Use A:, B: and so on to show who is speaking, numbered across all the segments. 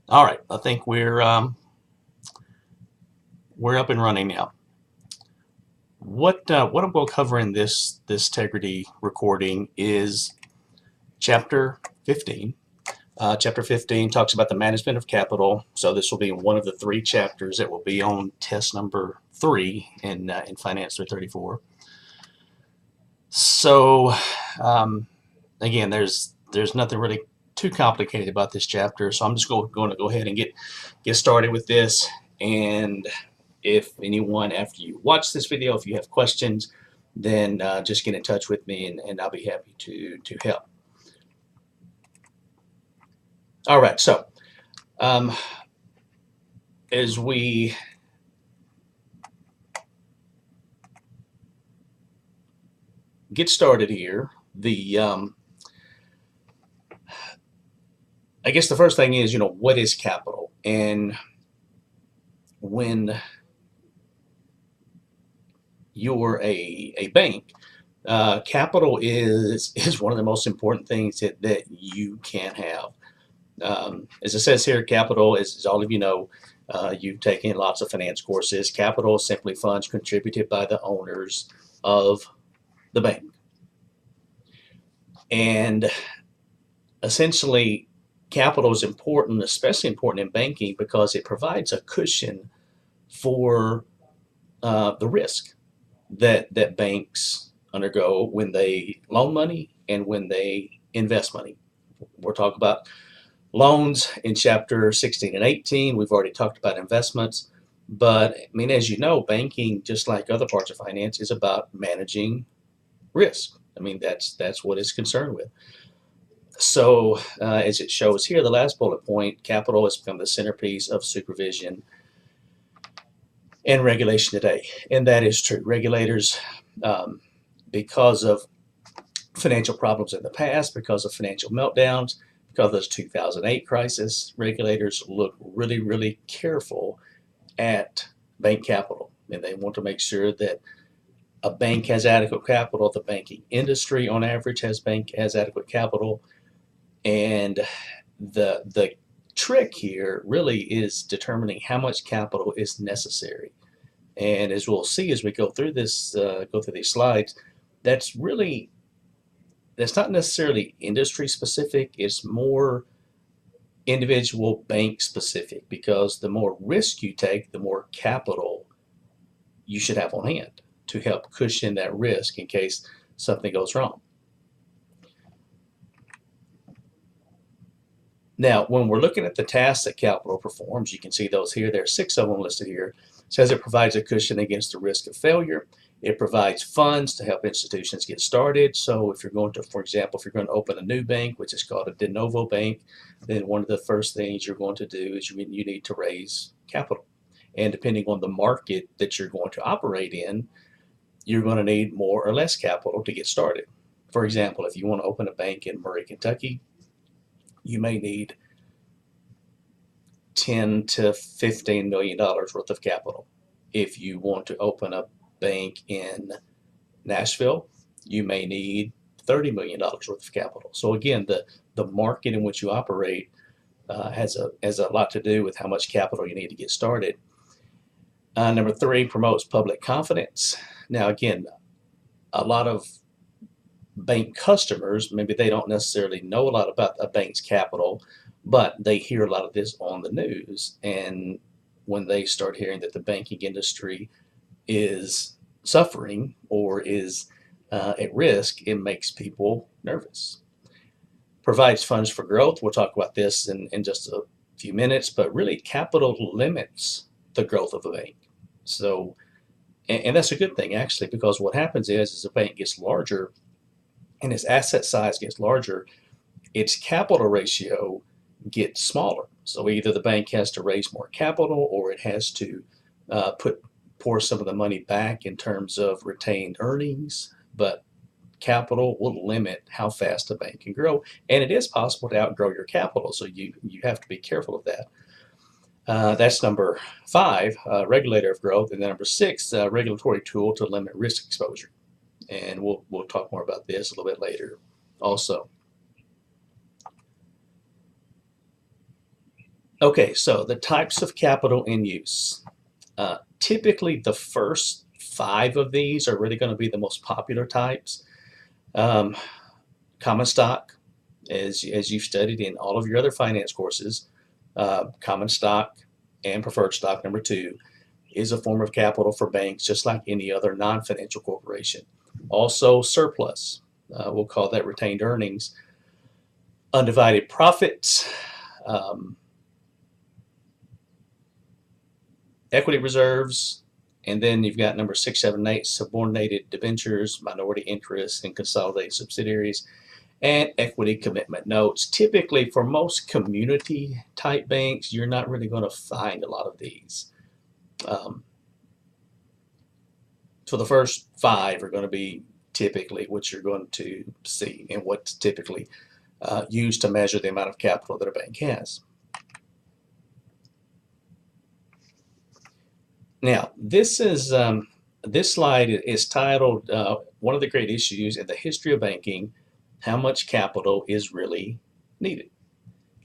A: All right, I think we're up and running now. What I'm going to cover in this Tegrity recording is chapter 15. Chapter 15 talks about the management of capital. So this will be one of the three chapters that will be on test number 3 in Finance 334. So again, there's nothing really too complicated about this chapter. So I'm just going to go ahead and get started with this. And if anyone, after you watch this video, if you have questions, then just get in touch with me and I'll be happy to help. All right, so um, as we get started here, I guess the first thing is, what is capital? And when you're a bank, capital is one of the most important things that you can have. As it says here, capital, as all of you know, you've taken lots of finance courses. Capital is simply funds contributed by the owners of the bank. And essentially, capital is important, especially important in banking, because it provides a cushion for the risk that banks undergo when they loan money and when they invest money. We'll talk about loans in chapter 16 and 18. We've already talked about investments. But I mean, as you know, banking, just like other parts of finance, is about managing risk. I mean, that's what it's concerned with. So, as it shows here, the last bullet point, capital has become the centerpiece of supervision and regulation today. And that is true. Regulators, because of financial problems in the past, because of financial meltdowns, because of the 2008 crisis, regulators look really, really careful at bank capital. And they want to make sure that a bank has adequate capital, the banking industry on average has adequate capital. And the trick here really is determining how much capital is necessary. And as we'll see as we go through these slides, that's not necessarily industry specific. It's more individual bank specific, because the more risk you take, the more capital you should have on hand to help cushion that risk in case something goes wrong. Now, when we're looking at the tasks that capital performs, you can see those here. There are 6 of them listed here. It says it provides a cushion against the risk of failure. It provides funds to help institutions get started. So if you're going to, for example, if you're going to open a new bank, which is called a de novo bank, then one of the first things you're going to do is you need to raise capital. And depending on the market that you're going to operate in, you're going to need more or less capital to get started. For example, if you want to open a bank in Murray, Kentucky, you may need $10 to $15 million worth of capital. If you want to open a bank in Nashville, you may need $30 million worth of capital. So again, the market in which you operate has a lot to do with how much capital you need to get started. Number 3, promotes public confidence. Now again, a lot of bank customers, maybe they don't necessarily know a lot about a bank's capital, but they hear a lot of this on the news. And when they start hearing that the banking industry is suffering or is at risk, it makes people nervous. Provides funds for growth. We'll talk about this in just a few minutes, but really capital limits the growth of a bank. So, and that's a good thing actually, because what happens is as a bank gets larger and its asset size gets larger, its capital ratio gets smaller. So either the bank has to raise more capital or it has to pour some of the money back in terms of retained earnings. But capital will limit how fast a bank can grow. And it is possible to outgrow your capital, so you have to be careful of that. That's number 5, regulator of growth. And then number 6, regulatory tool to limit risk exposure. And we'll talk more about this a little bit later also. Okay, so the types of capital in use. Typically, the first five of these are really going to be the most popular types. Um, Common stock, as you've studied in all of your other finance courses, common stock and preferred stock, number two, is a form of capital for banks just like any other non-financial corporation. Also, surplus, we'll call that retained earnings, undivided profits, um, equity reserves, and then you've got number six, seven, eight, subordinated debentures, minority interests, and consolidated subsidiaries, and equity commitment notes. Typically, for most community type banks, you're not really going to find a lot of these. Um, so the first five are going to be typically what you're going to see and what's typically used to measure the amount of capital that a bank has. Now, this slide is titled "One of the Great Issues in the History of Banking: How much capital is really needed?"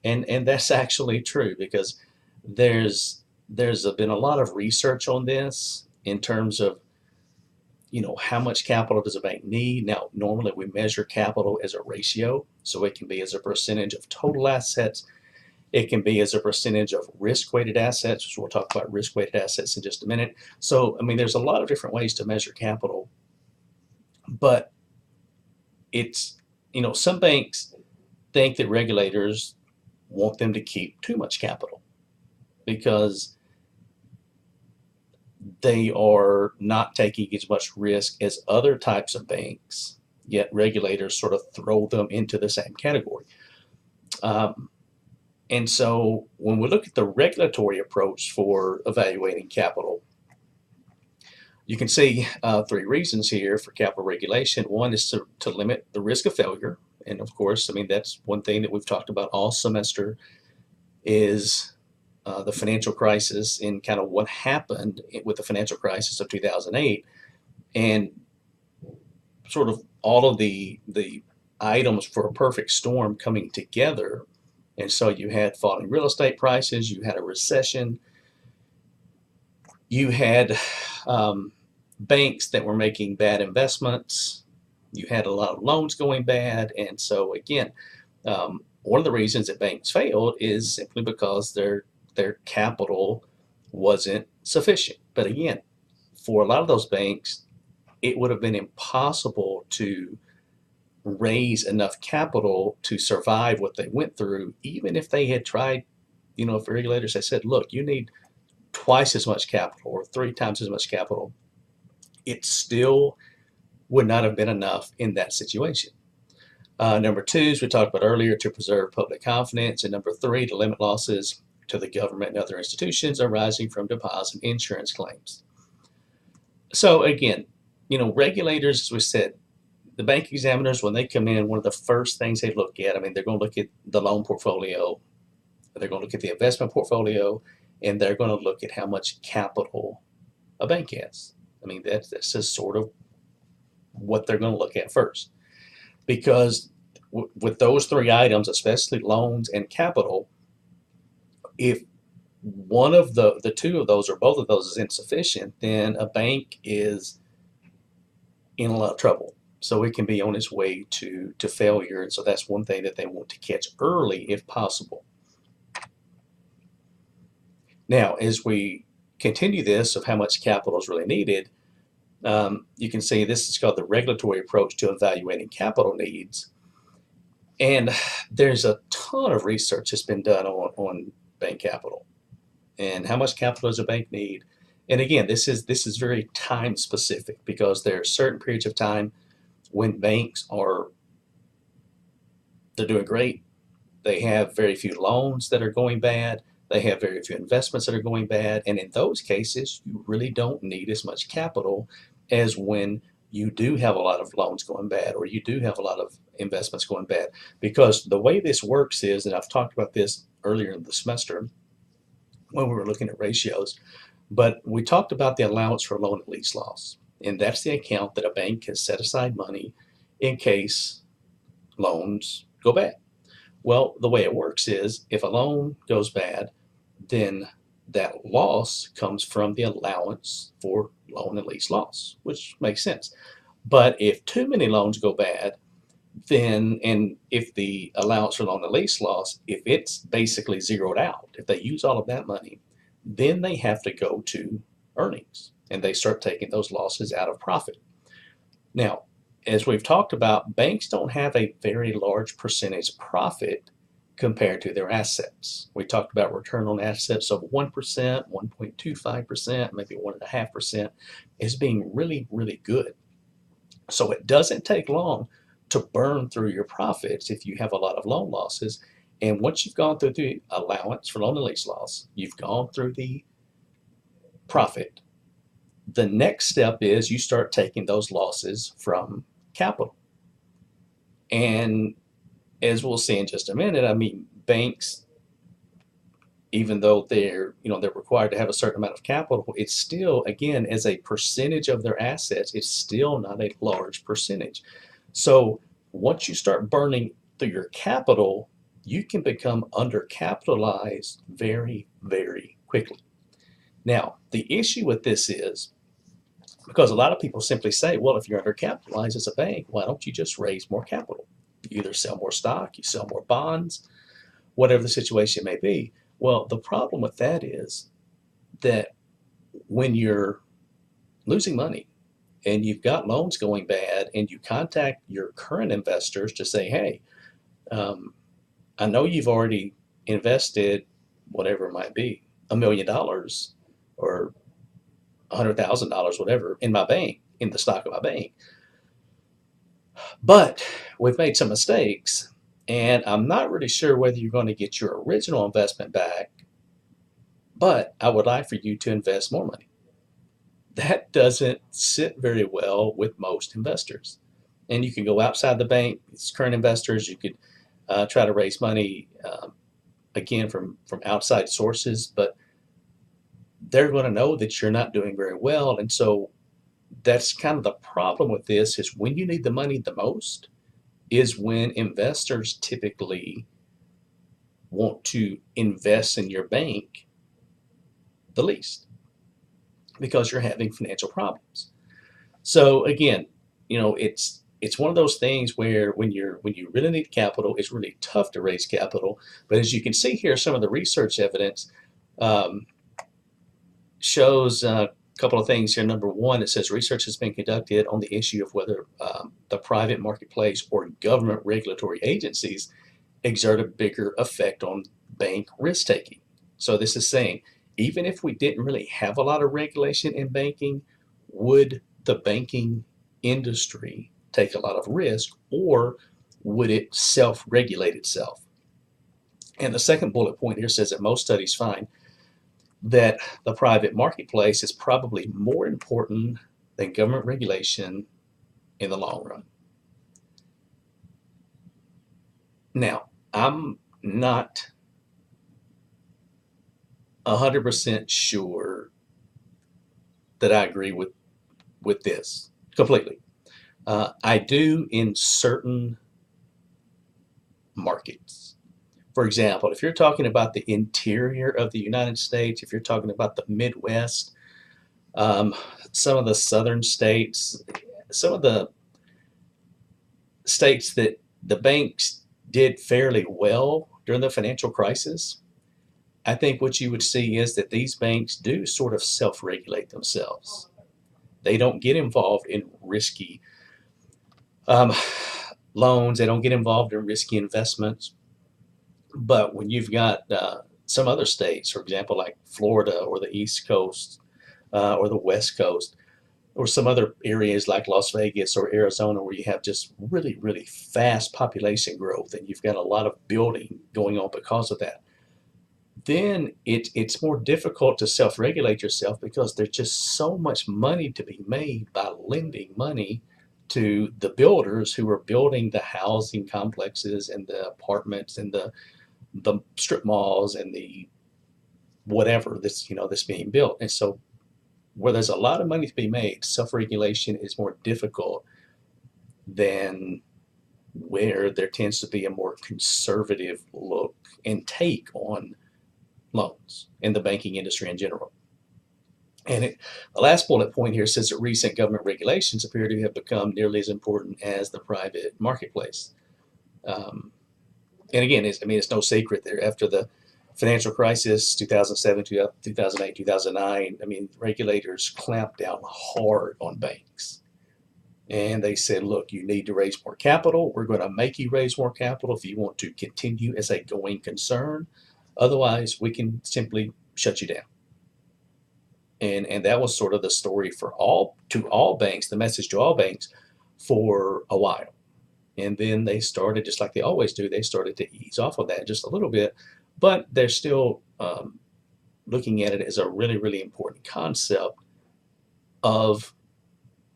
A: And that's actually true because there's been a lot of research on this in terms of how much capital does a bank need. Now, normally we measure capital as a ratio, so it can be as a percentage of total assets. It can be as a percentage of risk-weighted assets, which we'll talk about risk-weighted assets in just a minute. So, I mean, there's a lot of different ways to measure capital, but it's, some banks think that regulators want them to keep too much capital because they are not taking as much risk as other types of banks, yet regulators sort of throw them into the same category. Um, and so when we look at the regulatory approach for evaluating capital, you can see three reasons here for capital regulation. One is to limit the risk of failure. And of course, I mean, that's one thing that we've talked about all semester is the financial crisis and kind of what happened with the financial crisis of 2008 and sort of all of the items for a perfect storm coming together. And so you had falling real estate prices, you had a recession, you had banks that were making bad investments, you had a lot of loans going bad. And so again, one of the reasons that banks failed is simply because their capital wasn't sufficient. But again, for a lot of those banks, it would have been impossible to raise enough capital to survive what they went through, even if they had tried, if regulators had said, look, you need twice as much capital or three times as much capital, it still would not have been enough in that situation. Number two, as we talked about earlier, to preserve public confidence. And number three, to limit losses to the government and other institutions arising from deposit insurance claims. So again, regulators, as we said, the bank examiners, when they come in, one of the first things they look at, I mean, they're going to look at the loan portfolio, they're going to look at the investment portfolio, and they're going to look at how much capital a bank has. I mean, that's just sort of what they're going to look at first. Because with those three items, especially loans and capital, if one of the two of those or both of those is insufficient, then a bank is in a lot of trouble. So it can be on its way to failure. And so that's one thing that they want to catch early if possible. Now, as we continue this of how much capital is really needed, you can see this is called the regulatory approach to evaluating capital needs. And there's a ton of research that's been done on bank capital and how much capital does a bank need. And again, this is very time specific because there are certain periods of time when banks they're doing great. They have very few loans that are going bad. They have very few investments that are going bad. And in those cases, you really don't need as much capital as when you do have a lot of loans going bad or you do have a lot of investments going bad. Because the way this works is, and I've talked about this earlier in the semester when we were looking at ratios, but we talked about the allowance for loan and lease loss. And that's the account that a bank has set aside money in case loans go bad. Well, the way it works is if a loan goes bad, then that loss comes from the allowance for loan and lease loss, which makes sense. But if too many loans go bad, then, and if the allowance for loan and lease loss, if it's basically zeroed out, if they use all of that money, then they have to go to earnings and they start taking those losses out of profit. Now, as we've talked about, banks don't have a very large percentage profit compared to their assets. We talked about return on assets of 1%, 1.25%, maybe 1.5% as being really, really good. So it doesn't take long to burn through your profits if you have a lot of loan losses. And once you've gone through the allowance for loan and lease loss, you've gone through the profit. The next step is you start taking those losses from capital. And as we'll see in just a minute, I mean, banks, even though they're required to have a certain amount of capital, it's still, again, as a percentage of their assets, it's still not a large percentage. So once you start burning through your capital, you can become undercapitalized very, very quickly. Now, the issue with this is because a lot of people simply say, well, if you're undercapitalized as a bank, why don't you just raise more capital? You either sell more stock, you sell more bonds, whatever the situation may be. Well, the problem with that is that when you're losing money and you've got loans going bad and you contact your current investors to say, hey, I know you've already invested whatever it might be, $1 million or $100,000, whatever, in my bank, in the stock of my bank. But we've made some mistakes, and I'm not really sure whether you're going to get your original investment back, but I would like for you to invest more money. That doesn't sit very well with most investors. And you can go outside the bank, it's current investors, you could try to raise money, again, from outside sources, but they're going to know that you're not doing very well. And so that's kind of the problem with this is when you need the money the most is when investors typically want to invest in your bank the least because you're having financial problems. So again, it's one of those things where when you really need capital, it's really tough to raise capital. But as you can see here, some of the research evidence shows a couple of things here. Number one, it says research has been conducted on the issue of whether the private marketplace or government regulatory agencies exert a bigger effect on bank risk taking. So this is saying, even if we didn't really have a lot of regulation in banking, would the banking industry take a lot of risk, or would it self-regulate itself? And the second bullet point here says that most studies find that the private marketplace is probably more important than government regulation in the long run. Now, I'm not 100% sure that I agree with this completely. I do in certain markets. For example, if you're talking about the interior of the United States, if you're talking about the Midwest, some of the southern states, some of the states that the banks did fairly well during the financial crisis, I think what you would see is that these banks do sort of self-regulate themselves. They don't get involved in risky loans. They don't get involved in risky investments. But when you've got some other states, for example, like Florida or the East Coast or the West Coast, or some other areas like Las Vegas or Arizona where you have just really, really fast population growth and you've got a lot of building going on because of that, then it's more difficult to self-regulate yourself because there's just so much money to be made by lending money to the builders who are building the housing complexes and the apartments and the strip malls and the whatever that's being built. And so where there's a lot of money to be made, self-regulation is more difficult than where there tends to be a more conservative look and take on loans in the banking industry in general. And the last bullet point here says that recent government regulations appear to have become nearly as important as the private marketplace. Um, and again, it's no secret there after the financial crisis, 2007, 2008, 2009, regulators clamped down hard on banks. And they said, look, you need to raise more capital. We're going to make you raise more capital if you want to continue as a going concern. Otherwise, we can simply shut you down. And that was sort of the story for all banks, the message to all banks for a while. And then they started, just like they always do, they started to ease off of that just a little bit, but they're still looking at it as a really, really important concept of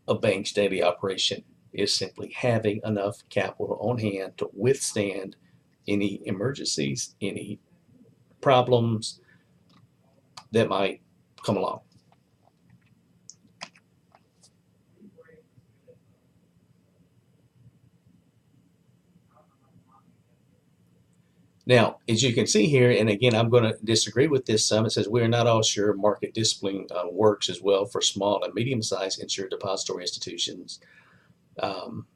A: a bank's daily operation is simply having enough capital on hand to withstand any emergencies, any problems that might come along. Now, as you can see here, and again, I'm going to disagree with this some. It says we are not all sure market discipline works as well for small and medium-sized insured depository institutions. Um,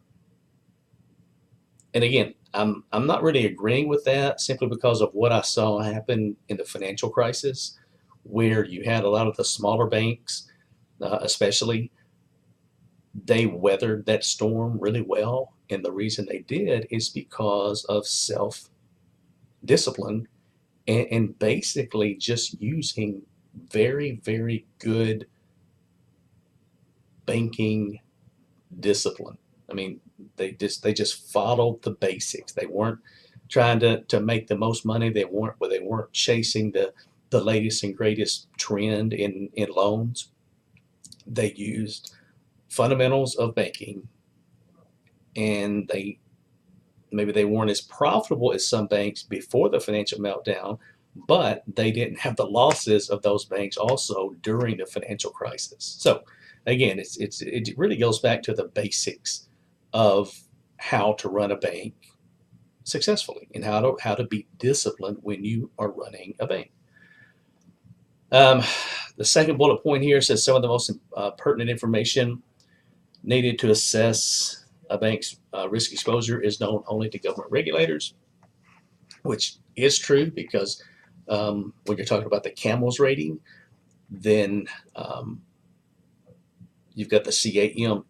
A: and again, I'm not really agreeing with that simply because of what I saw happen in the financial crisis, where you had a lot of the smaller banks, especially, they weathered that storm really well. And the reason they did is because of self-discipline and basically just using very, very good banking discipline. I mean, they just followed the basics. They weren't trying to make the most money. They weren't chasing the latest and greatest trend in loans. They used fundamentals of banking, and maybe they weren't as profitable as some banks before the financial meltdown, but they didn't have the losses of those banks also during the financial crisis. So again, it really goes back to the basics of how to run a bank successfully and how to be disciplined when you are running a bank. Um, the second bullet point here says some of the most pertinent information needed to assess a bank's risk exposure is known only to government regulators, which is true because when you're talking about the CAMELS rating, then you've got the CAMELS,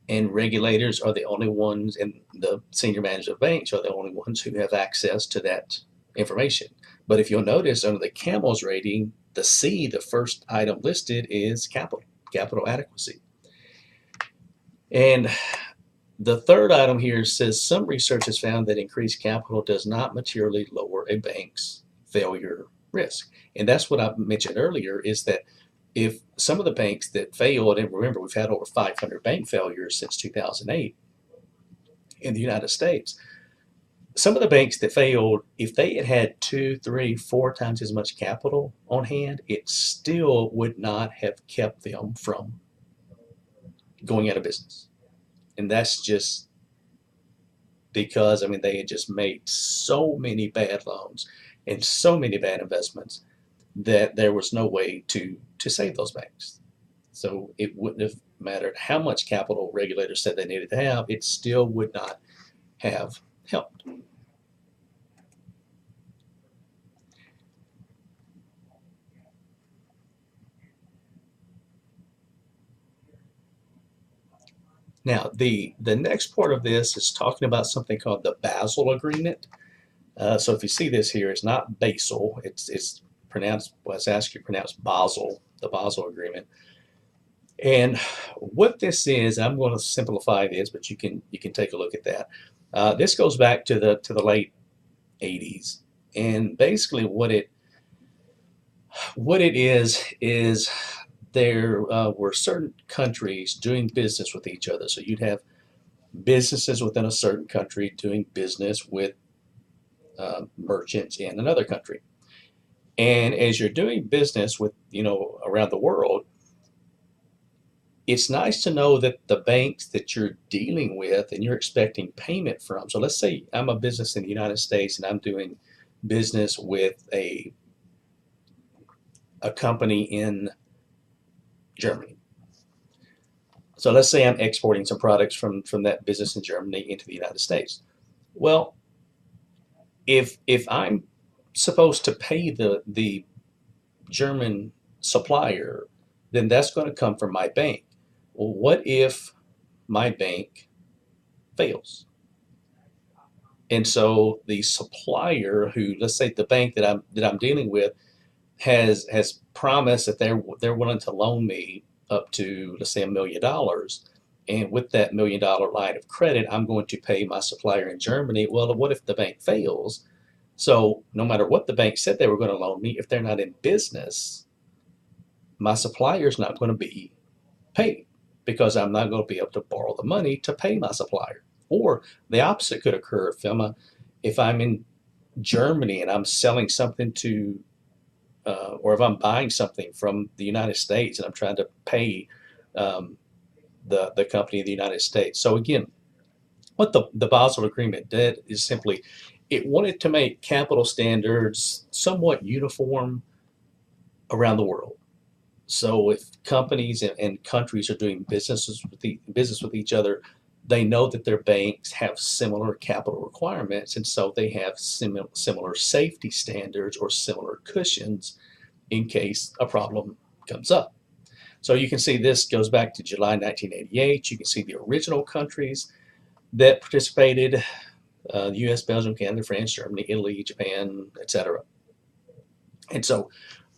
A: and regulators are the only ones, and the senior managers of banks are the only ones who have access to that information. But if you'll notice under the CAMELS rating, the C, the first item listed, is capital adequacy. And the third item here says some research has found that increased capital does not materially lower a bank's failure risk. And that's what I mentioned earlier, is that if some of the banks that failed, and remember, we've had over 500 bank failures since 2008 in the United States. Some of the banks that failed, if they had had 2, 3, 4 times as much capital on hand, it still would not have kept them from going out of business. And that's just because, they had just made so many bad loans and so many bad investments that there was no way to save those banks. So it wouldn't have mattered how much capital regulators said they needed to have, it still would not have helped. Now, the next part of this is talking about something called the Basel Agreement. So if you see this here, it's not Basel. It's pronounced, well, it's actually pronounced Basel, the Basel Agreement. And what this is, I'm going to simplify this, but you can take a look at that. This goes back to the late 80s, and basically what it is there were certain countries doing business with each other. So you'd have businesses within a certain country doing business with merchants in another country. And as you're doing business with, around the world, it's nice to know that the banks that you're dealing with and you're expecting payment from. So let's say I'm a business in the United States and I'm doing business with a company in Germany. So let's say I'm exporting some products from that business in Germany into the United States. Well, if I'm supposed to pay the German supplier, then that's going to come from my bank. Well, what if my bank fails? And so the supplier who, let's say the bank that I'm dealing with has promised that they're willing to loan me up to, let's say, $1 million. And with that $1 million line of credit, I'm going to pay my supplier in Germany. Well, what if the bank fails? So no matter what the bank said they were going to loan me, if they're not in business, my supplier is not going to be paid because I'm not going to be able to borrow the money to pay my supplier. Or the opposite could occur if I'm in Germany and I'm selling something to or if I'm buying something from the United States and I'm trying to pay um, the company in the United States. So again, what the Basel Agreement did is simply it wanted to make capital standards somewhat uniform around the world. So if companies and countries are doing business with each other, they know that their banks have similar capital requirements, and so they have similar safety standards or similar cushions in case a problem comes up. So you can see this goes back to July 1988. You can see the original countries that participated, the US, Belgium, Canada, France, Germany, Italy, Japan, etc. And so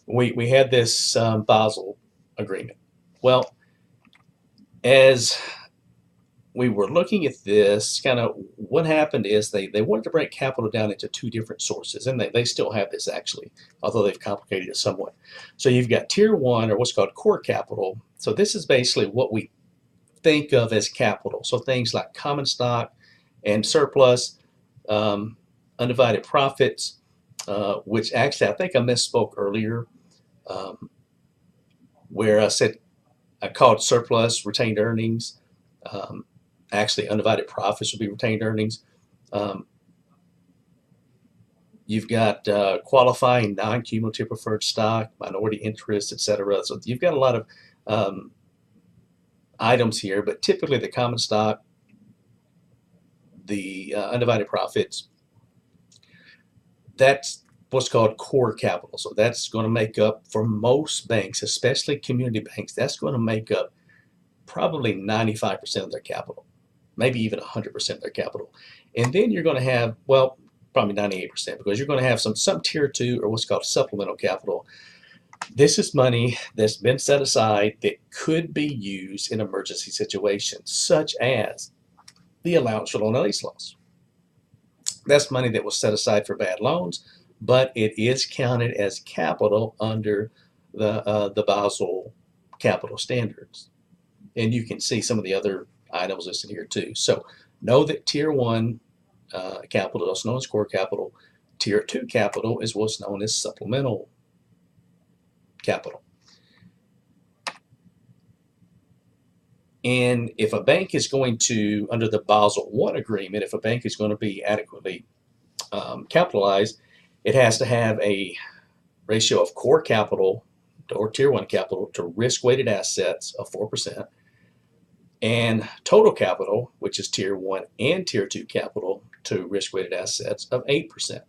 A: we had this Basel Agreement. Well, as we were looking at this, kind of what happened is they wanted to break capital down into two different sources, and they still have this actually, although they've complicated it somewhat. So you've got tier one, or what's called core capital. So this is basically what we think of as capital. So things like common stock and surplus, undivided profits, which actually I think I misspoke earlier, where I called surplus retained earnings. Um, Actually, undivided profits will be retained earnings. Um, you've got qualifying non-cumulative preferred stock, minority interest, etc. So you've got a lot of um, items here, but typically the common stock, the undivided profits, that's what's called core capital. So that's going to make up, for most banks, especially community banks, that's going to make up probably 95% of their capital, maybe even 100% of their capital. And then you're going to have, well, probably 98%, because you're going to have some tier two, or what's called supplemental capital. This is money that's been set aside that could be used in emergency situations, such as the allowance for loan and lease loss. That's money that was set aside for bad loans, but it is counted as capital under the Basel capital standards. And you can see some of the other items listed here too. So know that tier one capital is known as core capital. Tier two capital is what's known as supplemental capital. And if a bank is going to, under the Basel I agreement, if a bank is going to be adequately capitalized, it has to have a ratio of core capital or tier one capital to risk-weighted assets of 4%, and total capital, which is tier one and tier two capital, to risk-weighted assets of 8%.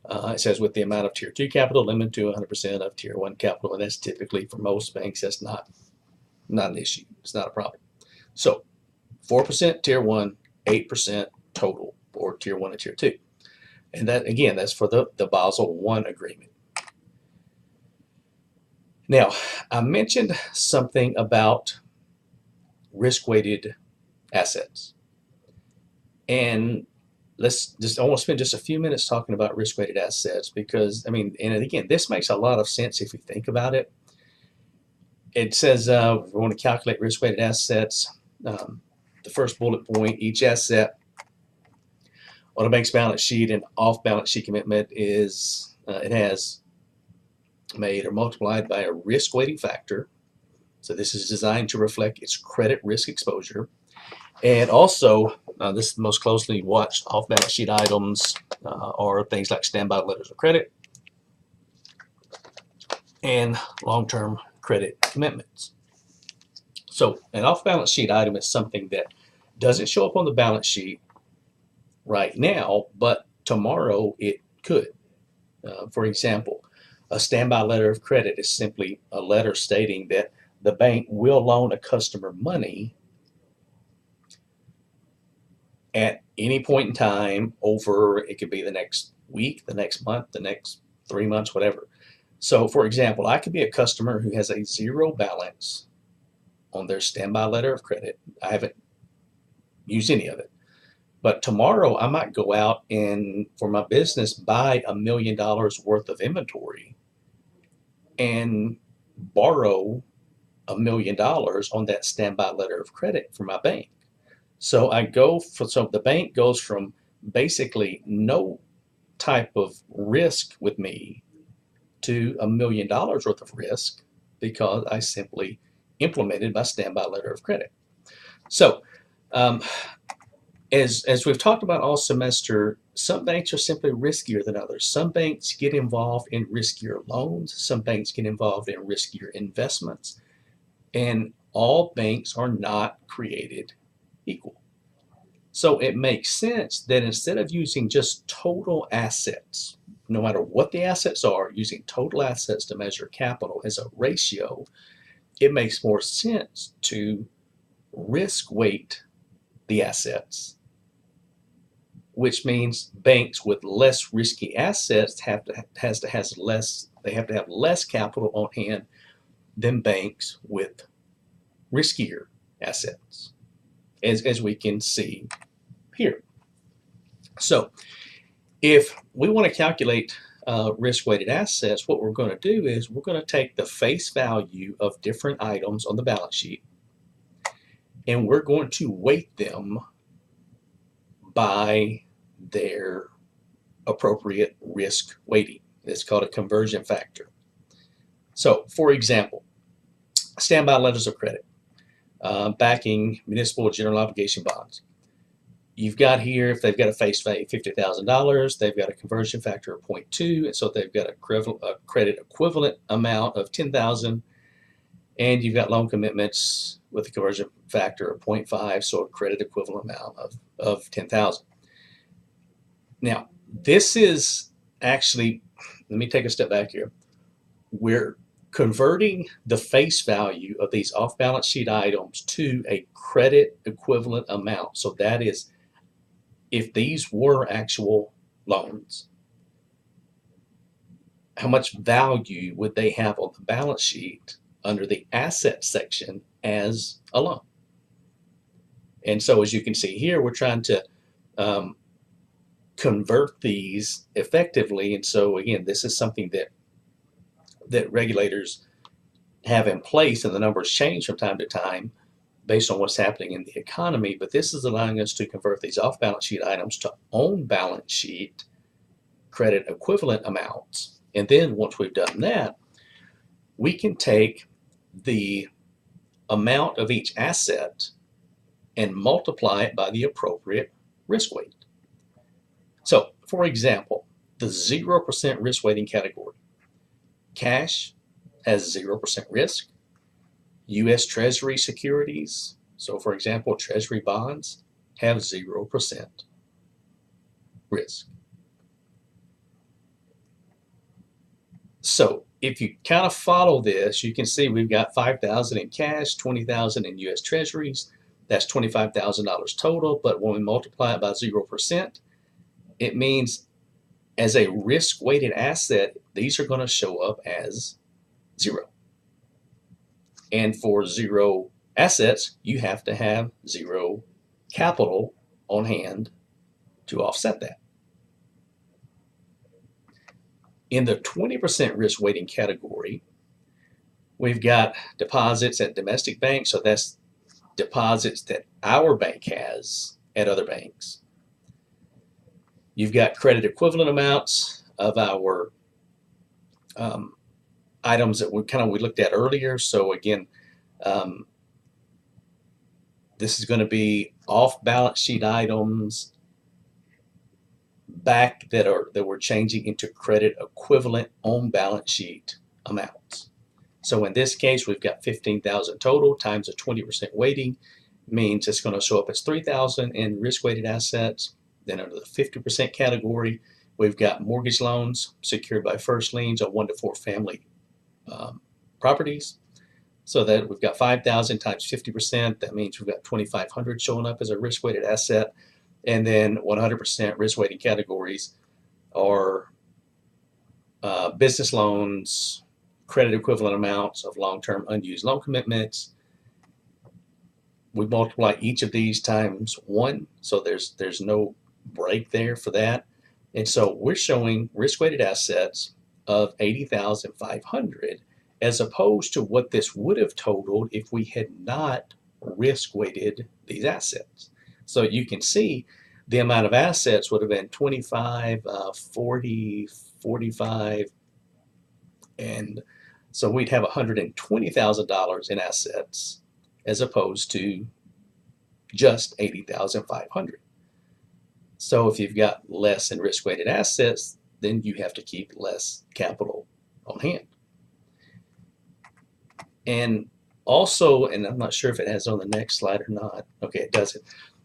A: It says with the amount of tier two capital limited to 100% of tier one capital, and that's typically, for most banks, that's not an issue. It's not a problem. So 4% tier one, 8% total for tier one and tier two. And that, again, that's for the Basel I agreement. Now, I mentioned something about risk-weighted assets. And I want to spend just a few minutes talking about risk-weighted assets because, I mean, and again, this makes a lot of sense if you think about it. It says we want to calculate risk-weighted assets. The first bullet point, each asset on a bank's balance sheet and off-balance sheet commitment is, it has made or multiplied by a risk weighting factor. So this is designed to reflect its credit risk exposure. And also, this is the most closely watched off-balance sheet items are things like standby letters of credit and long-term credit commitments. So an off-balance sheet item is something that doesn't show up on the balance sheet right now, but tomorrow it could. For example, a standby letter of credit is simply a letter stating that the bank will loan a customer money at any point in time over, it could be the next week, the next month, the next 3 months, whatever. So for example, I could be a customer who has a zero balance on their standby letter of credit. I haven't used any of it. But tomorrow I might go out and, for my business, buy $1 million worth of inventory and borrow $1 million on that standby letter of credit from my bank. So the bank goes from basically no type of risk with me to $1 million worth of risk because I simply implemented my standby letter of credit. So as we've talked about all semester, some banks are simply riskier than others. Some banks get involved in riskier loans. Some banks get involved in riskier investments. And all banks are not created equal. So it makes sense that instead of using just total assets, no matter what the assets are, using total assets to measure capital as a ratio, it makes more sense to risk weight the assets, which means banks with less risky assets have to have less capital on hand than banks with riskier assets, as we can see here. So if we want to calculate risk-weighted assets, what we're going to do is we're going to take the face value of different items on the balance sheet, and we're going to weight them by their appropriate risk weighting. It's called a conversion factor. So, for example, standby letters of credit, backing municipal general obligation bonds. You've got here, if they've got a face value of $50,000, they've got a conversion factor of 0.2, and so they've got a credit equivalent amount of $10,000, and you've got loan commitments with a conversion factor of 0.5, so a credit equivalent amount of $10,000. Now, this is actually, let me take a step back here. We're converting the face value of these off-balance sheet items to a credit equivalent amount. So that is, if these were actual loans, how much value would they have on the balance sheet under the asset section as a loan? And so as you can see here, we're trying to convert these effectively. And so again, this is something that regulators have in place, and the numbers change from time to time based on what's happening in the economy, but this is allowing us to convert these off-balance sheet items to on-balance sheet credit equivalent amounts. And then once we've done that, we can take the amount of each asset and multiply it by the appropriate risk weight. So, for example, the 0% risk weighting category. Cash has 0% risk. U.S. Treasury securities, so for example, Treasury bonds, have 0% risk. So if you kind of follow this, you can see we've got $5,000 in cash, $20,000 in U.S. Treasuries. That's $25,000 total, but when we multiply it by 0%, it means as a risk-weighted asset, these are going to show up as 0. And for 0 assets, you have to have 0 capital on hand to offset that. In the 20% risk weighting category, we've got deposits at domestic banks, so that's deposits that our bank has at other banks. You've got credit equivalent amounts of our items that we looked at earlier. So again, Um, this is going to be off balance sheet items back that we're changing into credit equivalent on balance sheet amounts. So in this case, we've got 15,000 total times a 20% weighting means it's going to show up as 3,000 in risk-weighted assets. Then under the 50% category, we've got mortgage loans secured by first liens on 1 to 4 family properties. So that we've got 5,000 times 50%. That means we've got 2,500 showing up as a risk-weighted asset. And then 100% risk-weighting categories are business loans, credit equivalent amounts of long-term unused loan commitments. We multiply each of these times 1, so there's no break there for that. And so we're showing risk-weighted assets of 80,500 as opposed to what this would have totaled if we had not risk-weighted these assets. So you can see the amount of assets would have been 25, 40, 45, and so we'd have $120,000 in assets as opposed to just 80,500. So if you've got less in risk-weighted assets, then you have to keep less capital on hand. And also, and I'm not sure if it has on the next slide or not. Okay, it doesn't.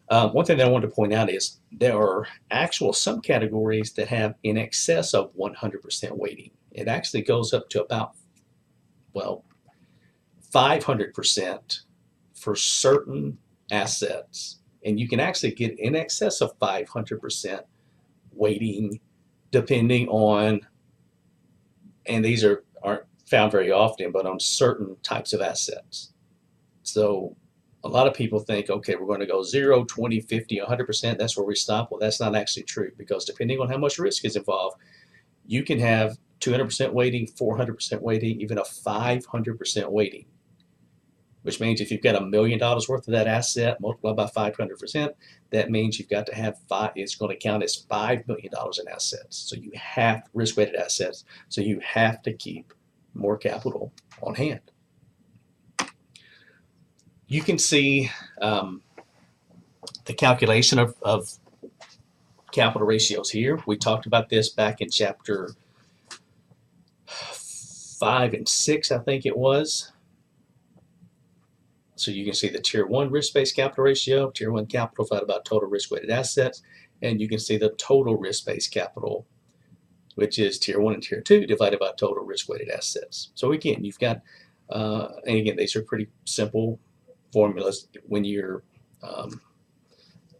A: One thing that I wanted to point out is there are actual subcategories that have in excess of 100% weighting. It actually goes up to about, well, 500% for certain assets. And you can actually get in excess of 500% weighting depending on, and these aren't found very often, but on certain types of assets. So a lot of people think, okay, we're going to go 0, 20, 50, 100%. That's where we stop. Well, that's not actually true because depending on how much risk is involved, you can have 200% weighting, 400% weighting, even a 500% weighting, which means if you've got $1 million worth of that asset multiplied by 500%, that means you've got to have it's going to count as $5 million in assets. So you have risk-weighted assets. So you have to keep more capital on hand. You can see the calculation of capital ratios here. We talked about this back in chapter 5 and 6, I think it was. So you can see the Tier 1 risk-based capital ratio, Tier 1 capital divided by total risk-weighted assets, and you can see the total risk-based capital, which is Tier 1 and Tier 2 divided by total risk-weighted assets. So again, you've got, and again, these are pretty simple formulas. When you're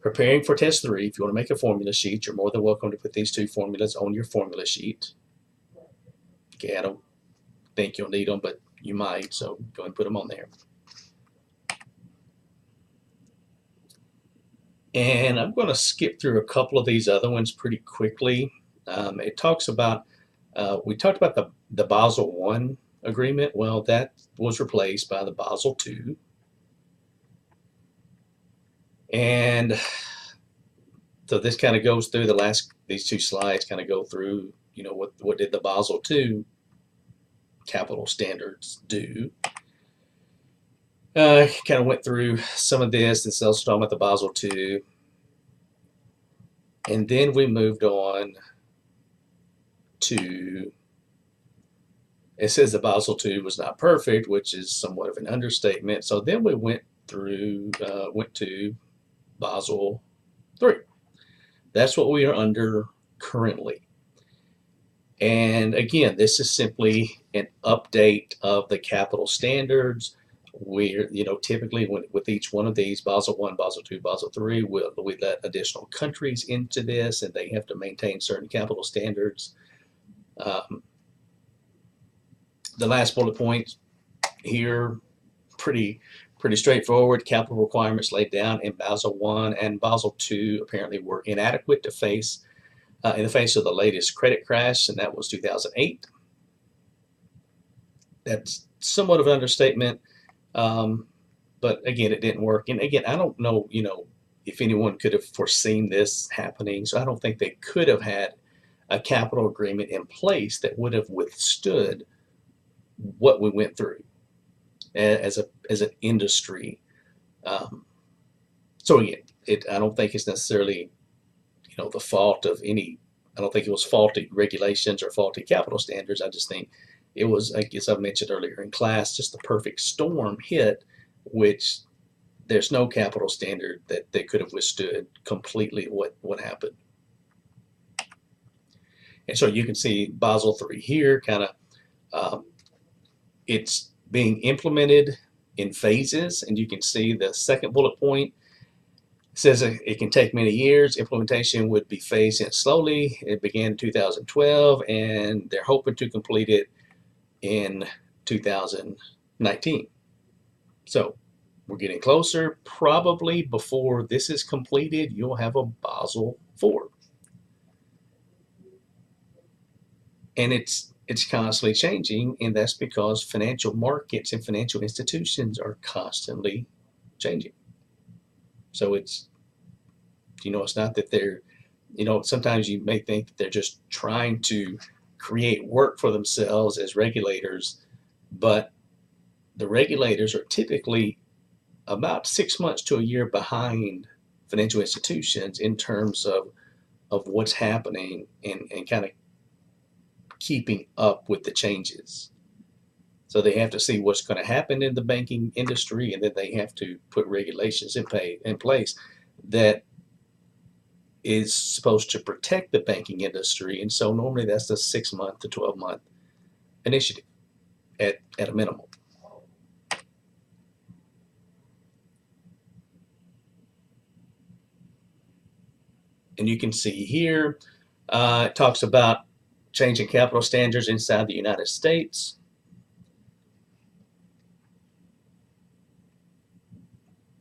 A: preparing for test 3, if you want to make a formula sheet, you're more than welcome to put these 2 formulas on your formula sheet. Okay, I don't think you'll need them, but you might, so go and put them on there. And I'm going to skip through a couple of these other ones pretty quickly. It talks about, we talked about the Basel I agreement. Well, that was replaced by the Basel II. And so this kind of goes through these 2 slides kind of go through, you know, what did the Basel II capital standards do. Kind of went through some of this. This is also talking about the Basel II. And then we moved on to, it says the Basel II was not perfect, which is somewhat of an understatement. So then we went to Basel III. That's what we are under currently. And again, this is simply an update of the capital standards. We're, you know, typically with each one of these, Basel I, Basel II, Basel III, we let additional countries into this, and they have to maintain certain capital standards. The last bullet point here, pretty straightforward. Capital requirements laid down in Basel I and Basel II apparently were inadequate to face in the face of the latest credit crash, and that was 2008. That's somewhat of an understatement. But again, it didn't work. And again, I don't know, you know, if anyone could have foreseen this happening. So I don't think they could have had a capital agreement in place that would have withstood what we went through. as an industry. Um, so again, I don't think it's necessarily the fault of any. I don't think it was faulty regulations or faulty capital standards. I just think it was, I guess I mentioned earlier in class, just the perfect storm hit, which there's no capital standard that could have withstood completely what happened. And so you can see Basel III here, kind of, um, it's being implemented in phases, and you can see the second bullet point says it can take many years. Implementation would be phased in slowly. It began in 2012, and they're hoping to complete it in 2019. So we're getting closer. Probably before this is completed, you'll have a Basel IV. And it's constantly changing, and that's because financial markets and financial institutions are constantly changing. So it's not that they're, sometimes you may think that they're just trying to create work for themselves as regulators, but the regulators are typically about 6 months to a year behind financial institutions in terms of what's happening and kind of keeping up with the changes. So they have to see what's going to happen in the banking industry, and then they have to put regulations in place that is supposed to protect the banking industry. And so normally that's a 6 month to 12-month initiative at a minimum. And you can see here, it talks about changing capital standards inside the United States.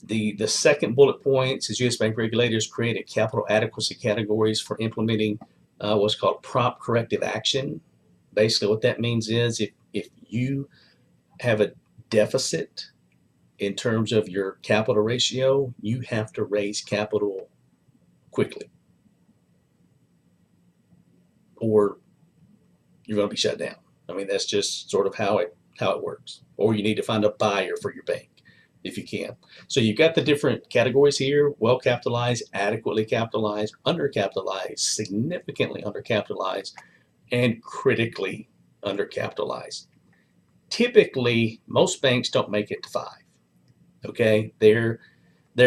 A: The second bullet point says U.S. bank regulators created capital adequacy categories for implementing what's called prompt corrective action. Basically what that means is if you have a deficit in terms of your capital ratio, you have to raise capital quickly, or you're going to be shut down. I mean, that's just sort of how it works. Or you need to find a buyer for your bank if you can. So you've got the different categories here: well capitalized, adequately capitalized, undercapitalized, significantly undercapitalized, and critically undercapitalized. Typically, most banks don't make it to 5. Okay, they're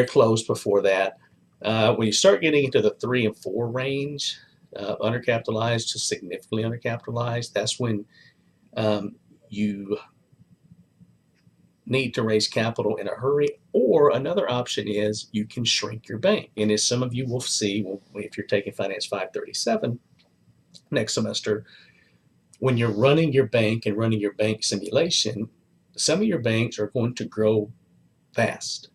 A: close before that. When you start getting into the 3 and 4 range, undercapitalized to significantly undercapitalized, that's when you need to raise capital in a hurry. Or another option is you can shrink your bank. And as some of you will see, if you're taking Finance 537 next semester, when you're running your bank and running your bank simulation, some of your banks are going to grow fast,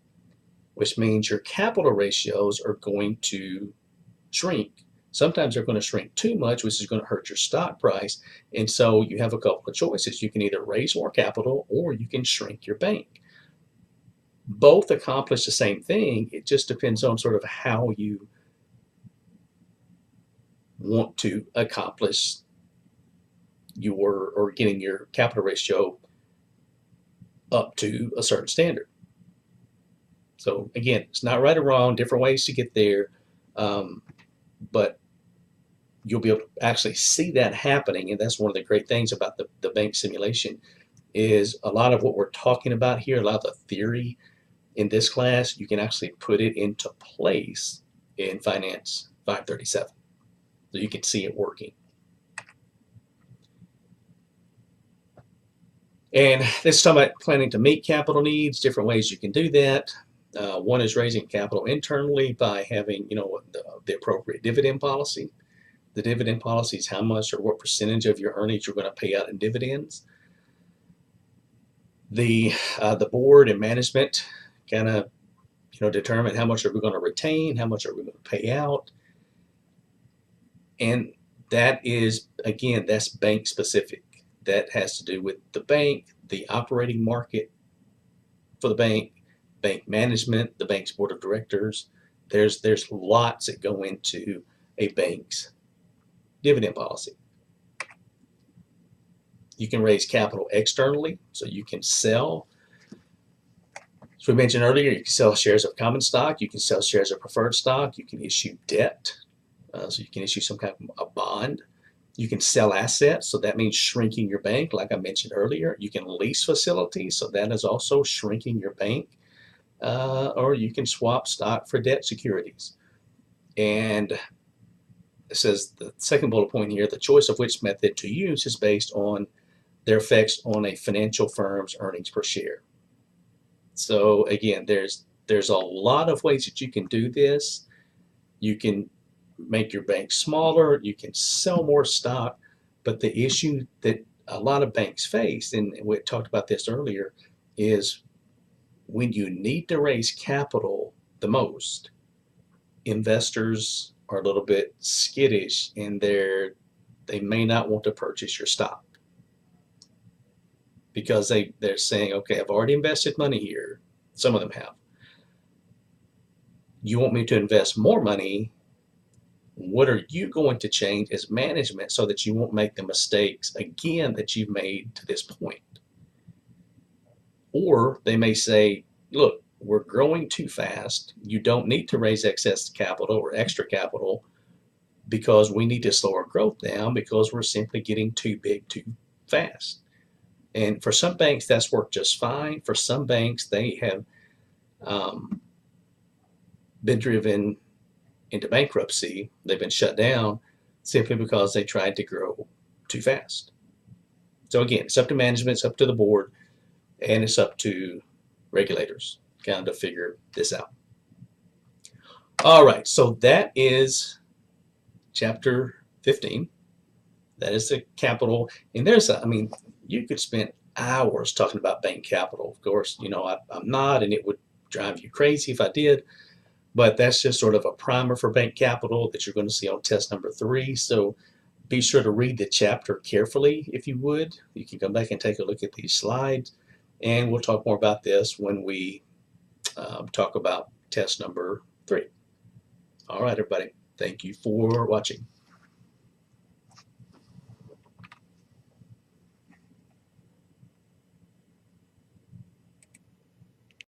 A: which means your capital ratios are going to shrink. Sometimes they're going to shrink too much, which is going to hurt your stock price. And so you have a couple of choices. You can either raise more capital or you can shrink your bank. Both accomplish the same thing. It just depends on sort of how you want to accomplish getting your capital ratio up to a certain standard. So again, it's not right or wrong, different ways to get there. But you'll be able to actually see that happening. And that's one of the great things about the bank simulation is a lot of what we're talking about here, a lot of the theory in this class, you can actually put it into place in Finance 537. So you can see it working. And this is talking about planning to meet capital needs, different ways you can do that. One is raising capital internally by having, the appropriate dividend policy. The dividend policy is how much or what percentage of your earnings you're going to pay out in dividends. The board and management kind of, determine how much are we going to retain, how much are we going to pay out. And that is, again, that's bank specific. That has to do with the bank, the operating market for the bank management, the bank's board of directors. There's lots that go into a bank's dividend policy. You can raise capital externally, so you can sell So we mentioned earlier, you can sell shares of common stock, you can sell shares of preferred stock, you can issue debt, so you can issue some kind of a bond. You can sell assets, so that means shrinking your bank, like I mentioned earlier. You can lease facilities, so that is also shrinking your bank. Or you can swap stock for debt securities. And it says the second bullet point here, the choice of which method to use is based on their effects on a financial firm's earnings per share. So again, there's a lot of ways that you can do this. You can make your bank smaller, you can sell more stock, but the issue that a lot of banks face, and we talked about this earlier, is when you need to raise capital the most, investors are a little bit skittish and they may not want to purchase your stock because they're saying, okay, I've already invested money here. Some of them have. You want me to invest more money? What are you going to change as management so that you won't make the mistakes again that you've made to this point? Or they may say, look, we're growing too fast. You don't need to raise excess capital or extra capital because we need to slow our growth down because we're simply getting too big too fast. And for some banks, that's worked just fine. For some banks, they have been driven into bankruptcy. They've been shut down simply because they tried to grow too fast. So again, it's up to management, it's up to the board, and it's up to regulators kind of to figure this out. All right, so that is chapter 15. That is the capital. And I mean, you could spend hours talking about bank capital. Of course, I'm not, and it would drive you crazy if I did. But that's just sort of a primer for bank capital that you're going to see on test number 3. So be sure to read the chapter carefully if you would. You can come back and take a look at these slides. And we'll talk more about this when we talk about test number 3. All right, everybody. Thank you for watching.